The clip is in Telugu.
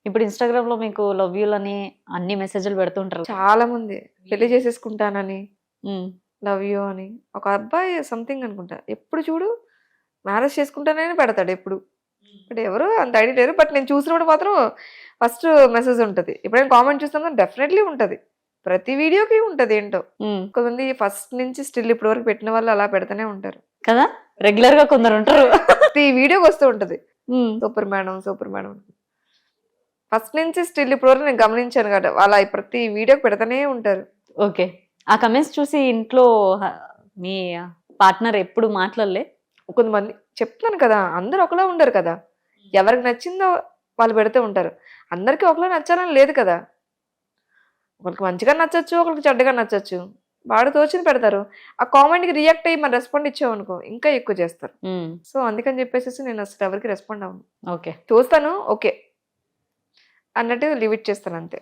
ఇప్పుడు ఇన్స్టాగ్రామ్ లో మీకు లవ్ యూ అని అన్ని మెసేజ్లు పెడుతుంటారు. చాలా మంది పెళ్లి చేసేసుకుంటానని, ఉమ్, లవ్ యూ అని. ఒక అబ్బాయి సంథింగ్ అనుకుంటా, ఎప్పుడు చూడు మ్యారేజ్ చేసుకుంటానని పెడతాడు ఎప్పుడు. బట్ ఎవరు అంత ఐడియా లేరు. బట్ నేను చూసినప్పుడు మాత్రం ఫస్ట్ మెసేజ్ ఉంటుంది. ఎప్పుడైనా కామెంట్ చూస్తాను డెఫినెట్లీ ఉంటుంది. ప్రతి వీడియోకి ఉంటుంది ఏంటో. ఉమ్. కొంతమంది ఫస్ట్ నుంచి స్టిల్ ఇప్పటి వరకు పెట్టిన వాళ్ళు అలా పెడతానే ఉంటారు. కదా రెగ్యులర్ గా కొందరు ఉంటారు. ప్రతి వీడియోకి వస్తూ ఉంటుంది ఉమ్, super madam, super madam. First నుంచి స్టిల్ ఇప్పటి వరకు నేను గమనించాను కదా, అలా ప్రతి వీడియోకి పెడతానే ఉంటారు. ఓకే. ఆ కమెంట్స్ చూసి ఇంట్లో మీ పార్ట్నర్ ఎప్పుడు మాట్లాడలే? కొంతమంది చెప్తున్నాను కదా, అందరూ ఒకలా ఉండరు కదా. ఎవరికి నచ్చిందో వాళ్ళు పెడుతూ ఉంటారు. అందరికీ ఒకలా నచ్చాలని లేదు కదా. ఒకరికి మంచిగా నచ్చచ్చు, ఒకరికి చెడ్డగా నచ్చచ్చు. వాడు తోచింది పెడతారు. ఆ కామెంట్కి రియాక్ట్ అయ్యి మన రెస్పాండ్ ఇచ్చామనుకో ఇంకా ఎక్కువ చేస్తారు. ఉమ్, సో అందుకని చెప్పేసి నేను అసలు ఎవరికి రెస్పాండ్ అవ్వను. ఓకే. చూస్తాను, ఓకే అన్నట్టు లిమిట్ చేస్తాను అంతే.